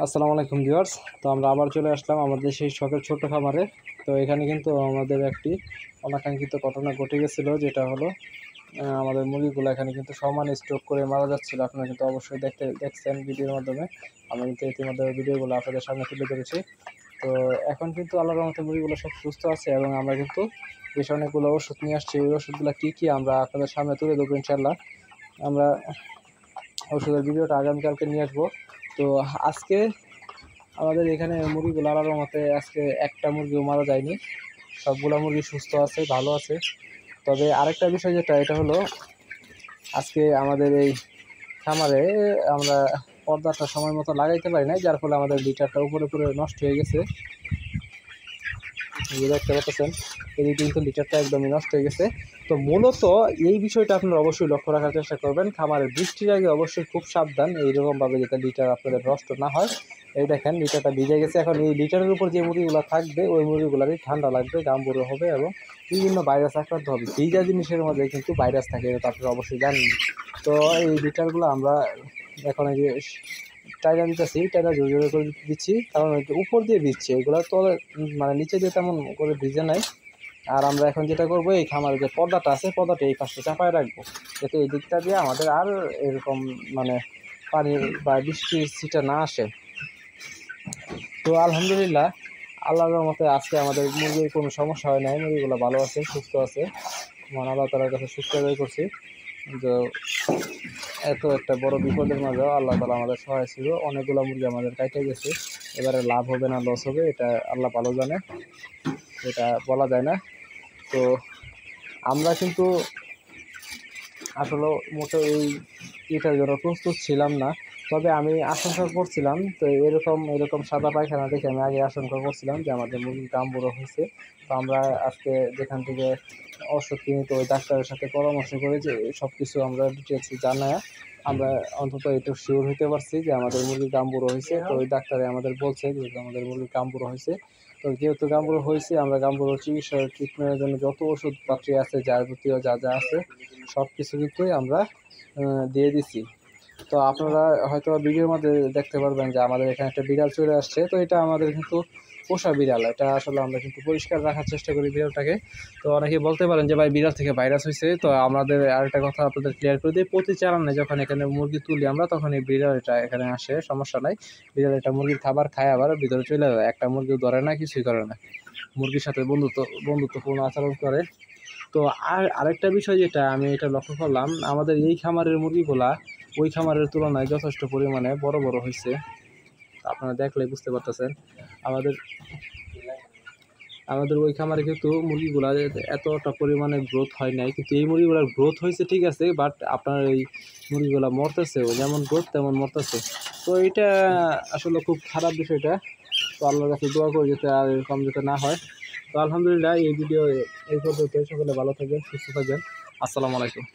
আসসালামু আলাইকুম ভিউয়ার্স। তো আমরা আবার চলে আসলাম আমাদের সেই শখের ছোট্ট খামারে। তো এখানে কিন্তু আমাদের একটি অনাকাঙ্ক্ষিত ঘটনা ঘটে গেছিলো, যেটা হলো আমাদের মুরগিগুলো এখানে কিন্তু সমান স্ট্রোক করে মারা যাচ্ছিলো। আপনারা কিন্তু অবশ্যই দেখছেন ভিডিওর মাধ্যমে। আমরা কিন্তু ইতিমধ্যে ভিডিওগুলো আপনাদের সামনে তুলে ধরেছি। তো এখন কিন্তু আল্লাহর রহমতে মুরগিগুলো সব সুস্থ আছে এবং আমরা কিন্তু বেশ অনেকগুলো ওষুধ নিয়ে আসছি। ওই ওষুধগুলো কী কী আমরা আপনাদের সামনে তুলে দেবো ইনশাল্লাহ। আমরা ওষুধের ভিডিওটা আগামীকালকে নিয়ে আসবো। তো আজকে আমাদের এখানে মুরগিগুলো আল্লাহর মতে আজকে একটা মুরগিও মারা যায়নি, সবগুলো মুরগি সুস্থ আছে, ভালো আছে। তবে আরেকটা বিষয় যেটা, এটা হলো আজকে আমাদের এই খামারে আমরা পর্দাটা সময় মতো লাগাইতে পারি নাই, যার ফলে আমাদের লিটারটা উপরে উপরে নষ্ট হয়ে গেছে। দেখতে পাচ্ছেন এই কিন্তু লিটারটা একদমই নষ্ট হয়ে গেছে। তো মূলত এই বিষয়টা আপনারা অবশ্যই লক্ষ্য রাখার চেষ্টা করবেন। খামারের বৃষ্টির আগে অবশ্যই খুব সাবধান, এইরকমভাবে যাতে লিটার আপনাদের নষ্ট না হয়। এই দেখেন লিটারটা ভিজে গেছে। এখন এই লিটারের উপর যে মুরগিগুলো থাকবে ওই মুরগিগুলোরই ঠান্ডা লাগবে, গাম্বুরো হবে এবং বিভিন্ন ভাইরাস আক্রান্ত হবে। ভিজা জিনিসের মধ্যে কিন্তু ভাইরাস থাকে, এটা আপনারা অবশ্যই জানেন। তো এই লিটারগুলো আমরা এখন এই যে টাইনা দিতেছি, টাইনা জোরে জোরে করে দিচ্ছি, কারণ উপর দিয়ে দিচ্ছে, এগুলো তো মানে নিচে দিয়ে তেমন করে ভিজে নাই। আর আমরা এখন যেটা করবো, এই খামারের যে পর্দাটা আছে পর্দাটা এই পাশে চাপায় রাখবো, যাতে এই দিকটা দিয়ে আমাদের আর এরকম মানে পানি বা বৃষ্টির ছিটা না আসে। তো আলহামদুলিল্লাহ, আল্লাহর রহমতে আজকে আমাদের মুরগির কোনো সমস্যা হয় নাই, মুরগিগুলো ভালো আছে, সুস্থ আছে। মহান আল্লাহ তাআলার কাছে শুকরিয়া আদায় করছি যে এত একটা বড় বিপদের মাঝেও আল্লাহ তাআলা আমাদের সহায় ছিল। অনেকগুলো মুরগি আমাদের কাইটে গেছে, এবারে লাভ হবে না লস হবে এটা আল্লাহ ভালো জানে, এটা বলা যায় না। তো আমরা কিন্তু আসলে মোটেও এটার জন্য প্রস্তুত ছিলাম না। তবে আমি আশঙ্কা করছিলাম, তো এরকম সাদা পায়খানা দেখে আমি আগে আশঙ্কা করছিলাম যে আমাদের মুরগি গাম্বুরো হয়েছে। তো আমরা আজকে যেখান থেকে ওষুধ কিনি, তো ওই ডাক্তারের সাথে পরামর্শ করে যে সব কিছু আমরা ডিটেলস জানায় আমরা অন্তত একটু শিওর হতে পারছি যে আমাদের মুরগি গাম্বুরো হয়েছে। তো ওই ডাক্তারে আমাদের বলছে যে আমাদের মুরগি গাম্বুরো হয়েছে। তো যেহেতু গাম্বুরো হয়েছে, আমরা গাম্বুরো চিকিৎসা ট্রিটমেন্টের জন্য যত ওষুধপাতি আছে, যাবতীয় যা যা আছে সব কিছু কিন্তু আমরা দিয়ে দিছি। তো আপনারা হয়তো ভিডিওর মধ্যে দেখতে পারবেন যে আমাদের এখানে একটা বিড়াল চলে আসছে। তো এটা আমাদের কিন্তু পোষা বিড়াল, এটা আসলে আমরা কিন্তু পরিষ্কার রাখার চেষ্টা করি বিড়ালটাকে। তো অনেকে বলতে পারেন যে ভাই বিড়াল থেকে ভাইরাস হয়েছে। তো আমাদের আরেকটা কথা আপনাদের ক্লিয়ার করে দিই, প্রতি চালানে যখন এখানে মুরগি তুলি আমরা, তখন এই বিড়াল এটা এখানে আসে, সমস্যা নাই। বিড়াল এটা মুরগির খাবার খায়, আবার ভিতরে চলে যায়, একটা মুরগিও ধরে না, কিছুই করে না, মুরগির সাথে বন্ধুত্বপূর্ণ আচরণ করে। তো আরেকটা বিষয় যেটা আমি এটা লক্ষ্য করলাম, আমাদের এই খামারের মুরগিগুলা ওই খামারের তুলনায় যথেষ্ট পরিমাণে বড় বড় হয়েছে। আপনারা দেখলে বুঝতে পারতেছেন। আমাদের আমাদের ওই খামারে কিন্তু মুরগিগুলা এতটা পরিমাণে গ্রোথ হয় নাই, কিন্তু এই মুরগিগুলার গ্রোথ হয়েছে ঠিক আছে, বাট আপনার এই মুরগিগুলা মরতেছেও, যেমন গ্রোথ তেমন মরতেছে। তো এটা আসলে খুব খারাপ বিষয়টা। তো আল্লাহর কাছে দোয়া করি যাতে আর এরকম যাতে না হয়। তো আলহামদুলিল্লাহ, এই ভিডিও এই পর্যন্ত। সকলে ভালো থাকবেন, সুস্থ থাকবেন। আসসালামু আলাইকুম।